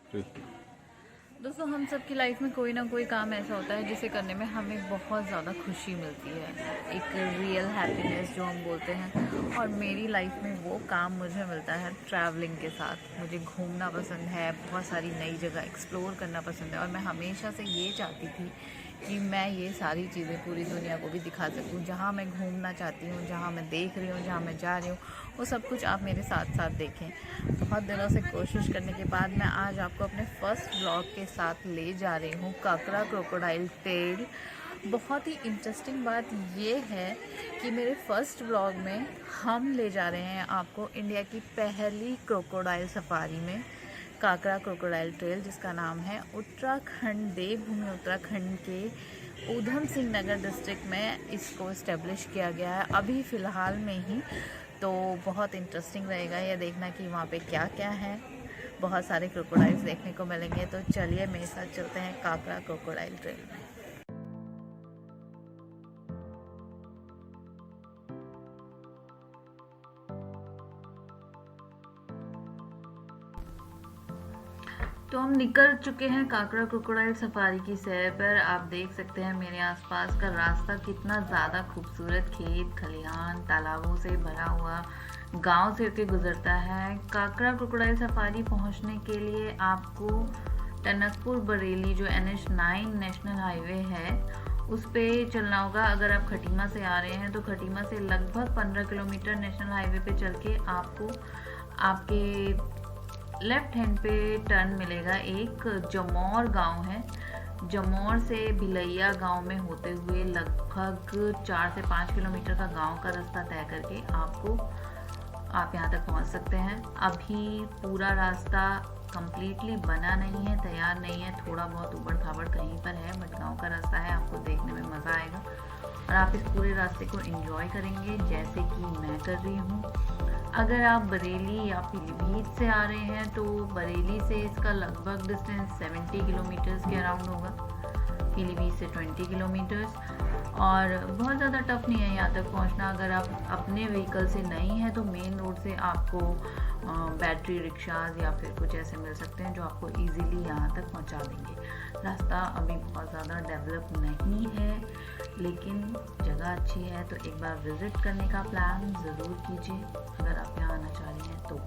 दोस्तों, हम सब की लाइफ में कोई ना कोई काम ऐसा होता है जिसे करने में हमें बहुत ज़्यादा खुशी मिलती है, एक रियल हैप्पीनेस जो हम बोलते हैं। और मेरी लाइफ में वो काम मुझे मिलता है ट्रैवलिंग के साथ। मुझे घूमना पसंद है, बहुत सारी नई जगह एक्सप्लोर करना पसंद है, और मैं हमेशा से ये चाहती थी कि मैं ये सारी चीज़ें पूरी दुनिया को भी दिखा सकूं। जहाँ मैं घूमना चाहती हूँ, जहाँ मैं देख रही हूँ, जहाँ मैं जा रही हूँ, वो सब कुछ आप मेरे साथ साथ देखें। बहुत दिनों से कोशिश करने के बाद मैं आज आपको अपने फर्स्ट ब्लॉग के साथ ले जा रही हूँ काकरा क्रोकोडाइल टेल। बहुत ही इंटरेस्टिंग बात ये है कि मेरे फर्स्ट ब्लॉग में हम ले जा रहे हैं आपको इंडिया की पहली क्रोकोडाइल सफारी में, काकरा क्रोकोडाइल ट्रेल, जिसका नाम है उत्तराखंड, देवभूमि उत्तराखंड के ऊधम सिंह नगर डिस्ट्रिक्ट में इसको इस्टेब्लिश किया गया है अभी फ़िलहाल में ही। तो बहुत इंटरेस्टिंग रहेगा ये देखना कि वहाँ पे क्या क्या है। बहुत सारे क्रोकोडाइल्स देखने को मिलेंगे, तो चलिए मेरे साथ चलते हैं काकरा क्रोकोडाइल ट्रेल में। तो हम निकल चुके हैं काकरा क्रोकोडाइल सफारी की सैर पर। आप देख सकते हैं मेरे आसपास का रास्ता कितना ज़्यादा खूबसूरत, खेत खलिहान तालाबों से भरा हुआ गांव से होकर गुजरता है। काकरा क्रोकोडाइल सफारी पहुंचने के लिए आपको टनकपुर बरेली जो NH9 नेशनल हाईवे है उस पर चलना होगा। अगर आप खटीमा से आ रहे हैं तो खटीमा से लगभग 15 किलोमीटर नेशनल हाईवे पे चल के आपको आपके लेफ्ट हैंड पे टर्न मिलेगा। एक जमौर गांव है, जमौर से भिलैया गांव में होते हुए लगभग 4 से 5 किलोमीटर का गांव का रास्ता तय करके आप यहां तक पहुंच सकते हैं। अभी पूरा रास्ता कंप्लीटली बना नहीं है, तैयार नहीं है, थोड़ा बहुत उबड़ खाबड़ कहीं पर है, बट गांव का रास्ता है, आपको देखने में मज़ा आएगा और आप इस पूरे रास्ते को एंजॉय करेंगे जैसे कि मैं कर रही हूँ। अगर आप बरेली या पीलीभीत से आ रहे हैं तो बरेली से इसका लगभग डिस्टेंस 70 किलोमीटर्स के अराउंड होगा, पीलीभीत से 20 किलोमीटर्स, और बहुत ज़्यादा टफ नहीं है यहाँ तक पहुँचना। अगर आप अपने व्हीकल से नहीं हैं तो मेन रोड से आपको बैटरी रिक्शाज या फिर कुछ ऐसे मिल सकते हैं जो आपको इजीली यहाँ तक पहुँचा देंगे। रास्ता अभी बहुत ज़्यादा डेवलप नहीं है, लेकिन जगह अच्छी है, तो एक बार विज़िट करने का प्लान ज़रूर कीजिए अगर आप यहाँ आना चाह रही हैं तो।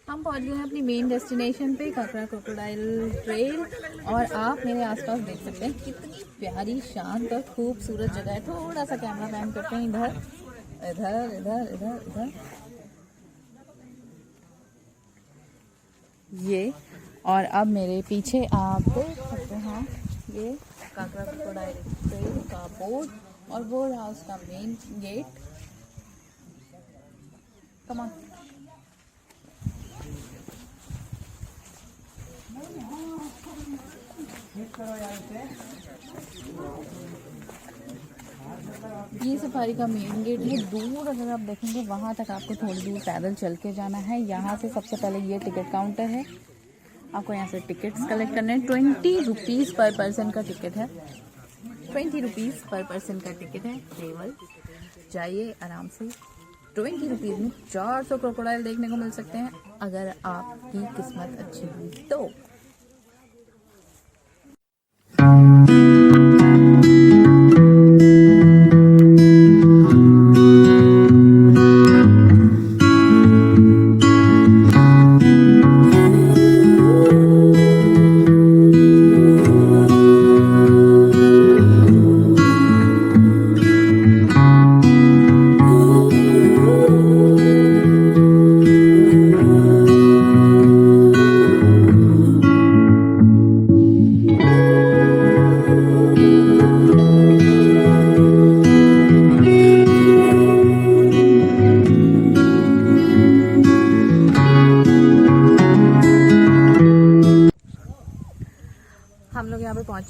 हम पहुंच गए हैं अपनी मेन डेस्टिनेशन पे, काकरा क्रोकोडाइल ट्रेल, और आप मेरे आसपास देख सकते हैं कितनी प्यारी शांत और खूबसूरत जगह है। थोड़ा सा कैमरा पैन करते हैं इधर इधर इधर इधर इधर ये, और अब मेरे पीछे आप देख सकते हैं ये काकरा क्रोकोडाइल ट्रेल का बोर्ड, और वो रहा उसका मेन गेट। Come on. ये सफारी का मेन गेट है। दूर अगर आप देखेंगे वहाँ तक आपको थोड़ी दूर पैदल चल के जाना है। यहाँ से सबसे पहले ये टिकट काउंटर है, आपको यहाँ से टिकट्स कलेक्ट करने हैं। 20 रुपीज़ पर पर्सन का टिकट है, 20 रुपीज़ पर पर्सन का टिकट है केवल। जाइए आराम से, 20 रुपीज़ में 400 क्रोकोडाइल देखने को मिल सकते हैं अगर आपकी किस्मत अच्छी हुई तो।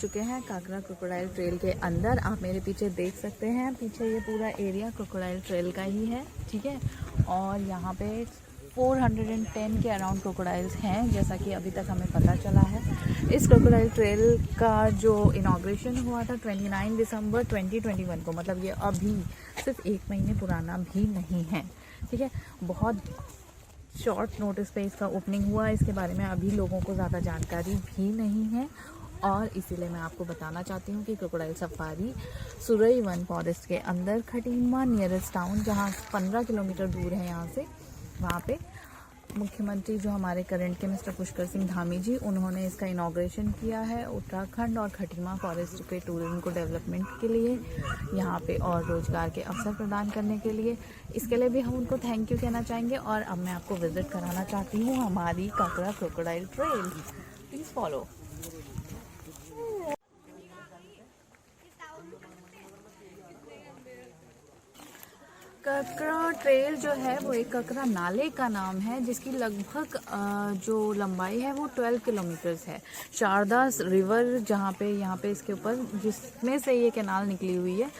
चुके हैं काकरा क्रोकोडाइल ट्रेल के अंदर। आप मेरे पीछे देख सकते हैं, पीछे ये पूरा एरिया क्रोकोडाइल ट्रेल का ही है, ठीक है। और यहाँ पे 410 के अराउंड क्रोकोडाइल्स हैं, जैसा कि अभी तक हमें पता चला है। इस क्रोकोडाइल ट्रेल का जो इनॉग्रेशन हुआ था 29 दिसंबर 2021 को, मतलब ये अभी सिर्फ 1 महीने पुराना भी नहीं है, ठीक है। बहुत शॉर्ट नोटिस पे इसका ओपनिंग हुआ, इसके बारे में अभी लोगों को ज़्यादा जानकारी भी नहीं है। और इसीलिए मैं आपको बताना चाहती हूँ कि crocodile safari Surai one forest के अंदर खटीमा नियरेस्ट टाउन, जहाँ 15 किलोमीटर दूर है यहाँ से, वहाँ पे मुख्यमंत्री जो हमारे करंट के मिस्टर पुष्कर सिंह धामी जी, उन्होंने इसका इनॉग्रेशन किया है उत्तराखंड और खटीमा फॉरेस्ट के टूरिज्म को डेवलपमेंट के लिए, यहाँ पे और रोजगार के अवसर प्रदान करने के लिए। इसके लिए भी हम उनको थैंक यू कहना चाहेंगे। और अब मैं आपको विजिट कराना चाहती हूँ हमारी Kakra crocodile trail. Please follow. Kakra trail जो है वो एक काकरा नाले का नाम है, जिसकी लगभग जो लंबाई है वो 12 किलोमीटर्स है। शारदा रिवर जहाँ पे यहाँ पे इसके ऊपर, जिसमें से ये कैनाल निकली हुई है,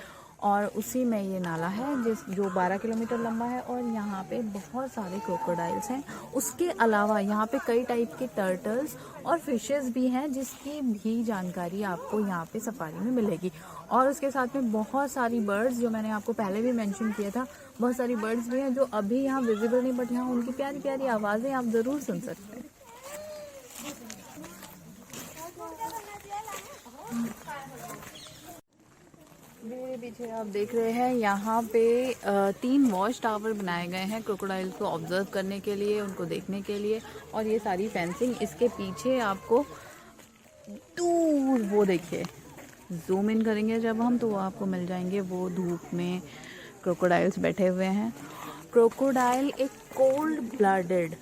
और उसी में ये नाला है जो 12 किलोमीटर लंबा है। और यहाँ पे बहुत सारे क्रोकोडाइल्स हैं। उसके अलावा यहाँ पे कई टाइप के टर्टल्स और फिशेस भी हैं, जिसकी भी जानकारी आपको यहाँ पे सफारी में मिलेगी। और उसके साथ में बहुत सारी बर्ड्स, जो मैंने आपको पहले भी मेंशन किया था, बहुत सारी बर्ड्स भी हैं जो अभी यहाँ विजिबल नहीं, बट यहाँ उनकी प्यारी प्यारी आवाज़ें आप ज़रूर सुन सकते हैं। मेरे पीछे आप देख रहे हैं, यहाँ पे 3 वॉच टावर बनाए गए हैं क्रोकोडाइल को ऑब्जर्व करने के लिए, उनको देखने के लिए। और ये सारी फेंसिंग, इसके पीछे आपको दूर वो देखिए, जूम इन करेंगे जब हम, तो वो आपको मिल जाएंगे, वो धूप में क्रोकोडाइल्स बैठे हुए हैं। क्रोकोडाइल एक कोल्ड ब्लडेड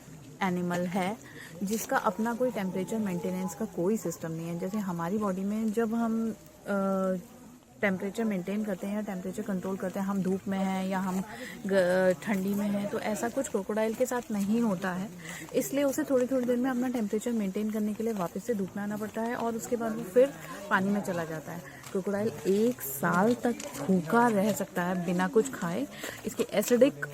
एनिमल है, जिसका अपना कोई टेम्परेचर मेंटेनेंस का कोई सिस्टम नहीं है। जैसे हमारी बॉडी में जब हम टेम्परेचर मेंटेन करते हैं या टेम्परेचर कंट्रोल करते हैं, हम धूप में हैं या हम ठंडी में हैं, तो ऐसा कुछ क्रोकोडाइल के साथ नहीं होता है। इसलिए उसे थोड़ी थोड़ी देर में अपना टेम्परेचर मेंटेन करने के लिए वापस से धूप में आना पड़ता है, और उसके बाद वो फिर पानी में चला जाता है। क्रोकोडाइल 1 साल तक भूखा रह सकता है बिना कुछ खाए। इसकी एसिडिक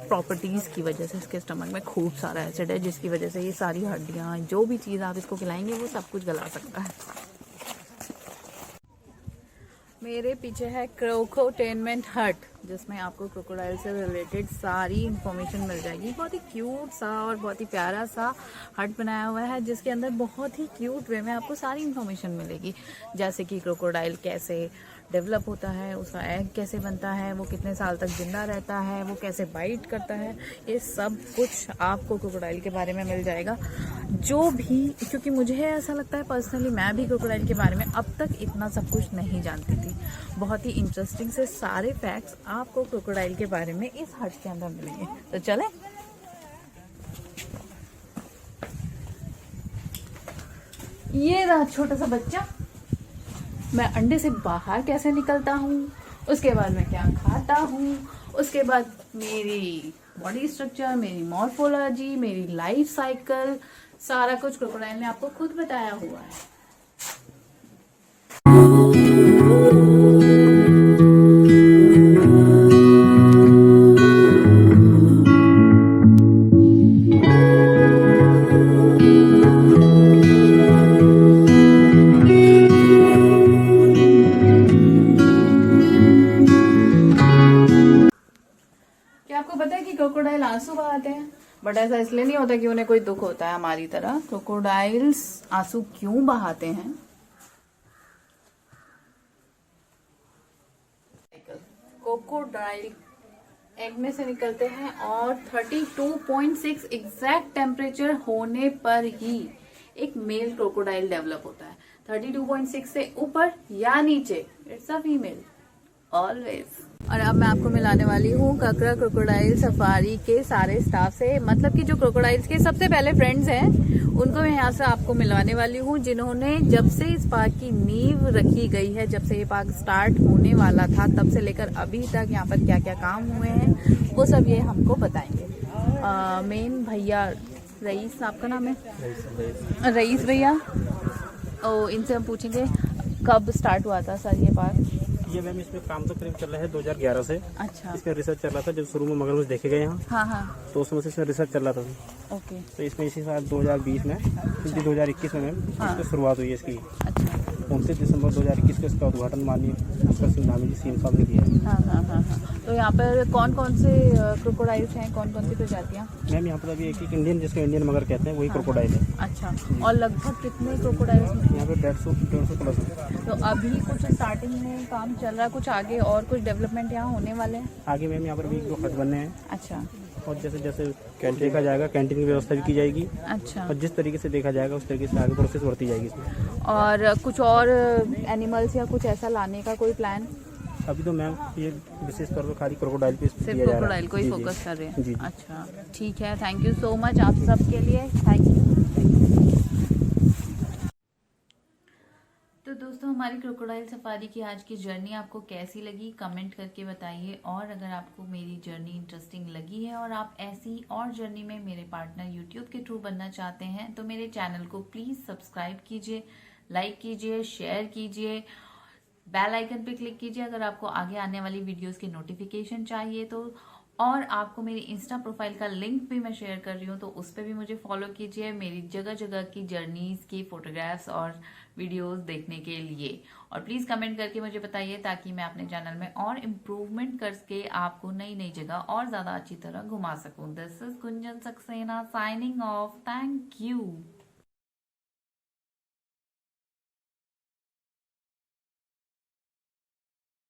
प्रॉपर्टीज़ की वजह से इसके स्टमक में खूब सारा एसिड है, जिसकी वजह से ये सारी हड्डियाँ, जो भी चीज़ आप इसको खिलाएंगे वो सब कुछ गला सकता है। मेरे पीछे है क्रोकोटेनमेंट हट, जिसमें आपको क्रोकोडाइल से रिलेटेड सारी इंफॉर्मेशन मिल जाएगी। बहुत ही क्यूट सा और बहुत ही प्यारा सा हट बनाया हुआ है, जिसके अंदर बहुत ही क्यूट वे में आपको सारी इंफॉर्मेशन मिलेगी, जैसे कि क्रोकोडाइल कैसे डेवलप होता है, उसका एग कैसे बनता है, वो कितने साल तक जिंदा रहता है, वो कैसे बाइट करता है, ये सब कुछ आपको क्रोकोडाइल के बारे में मिल जाएगा। जो भी, क्योंकि मुझे ऐसा लगता है पर्सनली, मैं भी क्रोकोडाइल के बारे में अब तक इतना सब कुछ नहीं जानती थी। बहुत ही इंटरेस्टिंग से सारे फैक्ट्स आपको क्रोकोडाइल के बारे में इस हट के अंदर मिलेंगे। तो चलें। ये रहा छोटा सा बच्चा। मैं अंडे से बाहर कैसे निकलता हूँ, उसके बाद मैं क्या खाता हूँ, उसके बाद मेरी बॉडी स्ट्रक्चर, मेरी मॉर्फोलॉजी, मेरी लाइफ साइकिल, सारा कुछ क्रोकोडाइल ने आपको खुद बताया हुआ है। आपको पता है कि क्रोकोडाइल आंसू बहाते हैं, बट ऐसा इसलिए नहीं होता कि उन्हें कोई दुख होता है हमारी तरह। क्रोकोडाइल्स आंसू क्यों बहाते हैं? क्रोकोडाइल एग में से निकलते हैं, और 32.6 एग्जैक्ट टेम्परेचर होने पर ही एक मेल क्रोकोडाइल डेवलप होता है। 32.6 से ऊपर या नीचे, इट्स अ फीमेल ऑलवेज। और अब मैं आपको मिलाने वाली हूँ काकरा क्रोकोडाइल सफारी के सारे स्टाफ से, मतलब कि जो क्रोकोडाइल्स के सबसे पहले फ्रेंड्स हैं, उनको मैं यहाँ से आपको मिलवाने वाली हूँ, जिन्होंने जब से इस पार्क की नींव रखी गई है, जब से ये पार्क स्टार्ट होने वाला था, तब से लेकर अभी तक यहाँ पर क्या क्या काम हुए हैं, वो सब ये हमको बताएंगे। मेन भैया रईस, आपका नाम है? रईस भैया। इनसे हम पूछेंगे कब स्टार्ट हुआ था सर ये पार्क? ये मैम इसमें काम तो करीब चल रहा है 2011 से। अच्छा। इसमें रिसर्च चल रहा था जब शुरू में मगरमच्छ देखे गए यहाँ, हाँ हाँ। तो उस समय से इसमें रिसर्च चल रहा था। ओके। तो इसमें इसी साल 2020 में 2021 में मैम इसकी शुरुआत हुई है इसकी। अच्छा। 29 दिसंबर 2021 को इसका उद्घाटन माननीय उसका सिंधामी जी सीएम साहब ने किया है। हाँ हाँ हाँ हाँ। तो यहाँ पर कौन कौन से क्रोकोडाइल्स हैं, कौन कौन सी प्रजातियाँ? मैम यहाँ पर अभी एक इंडियन, जिसको इंडियन मगर कहते हैं, वही क्रोकोडाइल है। अच्छा। और लगभग कितने क्रोकोडाइल्स हैं यहाँ पे 150 प्लस है। तो अभी कुछ स्टार्टिंग में काम चल रहा है, कुछ आगे और कुछ डेवलपमेंट यहाँ होने वाले हैं? आगे मैम यहाँ पर भी 2 हट बनने हैं। अच्छा। और जैसे जैसे देखा जाएगा कैंटीन की व्यवस्था भी की जाएगी। अच्छा। और जिस तरीके से देखा जाएगा उस तरीके से आगे प्रोसेस बढ़ती जाएगी इसमें। और कुछ और एनिमल्स या कुछ ऐसा लाने का कोई प्लान? अभी तो मैम ये विशेष तौर पर खाली क्रोकोडाइल पे सिर्फ दिया जा रहा है। क्रोकोडाइल को ही जी, फोकस कर रहे जी, जी। हैं? अच्छा ठीक है, थैंक यू सो मच आप सबके लिए, थैंक यू। तो दोस्तों, हमारी क्रोकोडाइल सफारी की आज की जर्नी आपको कैसी लगी कमेंट करके बताइए। और अगर आपको मेरी जर्नी इंटरेस्टिंग लगी है और आप ऐसी और जर्नी में मेरे पार्टनर यूट्यूब के थ्रू बनना चाहते हैं तो मेरे चैनल को प्लीज़ सब्सक्राइब कीजिए, लाइक कीजिए, शेयर कीजिए, बेल आइकन पे क्लिक कीजिए अगर आपको आगे आने वाली वीडियोस की नोटिफिकेशन चाहिए तो। और आपको मेरी इंस्टा प्रोफाइल का लिंक भी मैं शेयर कर रही हूँ, तो उस पर भी मुझे फॉलो कीजिए मेरी जगह जगह की जर्नीज की फोटोग्राफ्स और वीडियोस देखने के लिए। और प्लीज़ कमेंट करके मुझे बताइए ताकि मैं अपने चैनल में और इम्प्रूवमेंट करके आपको नई नई जगह और ज़्यादा अच्छी तरह घुमा सकूँ। This is Gunjan Saxena signing off, thank you.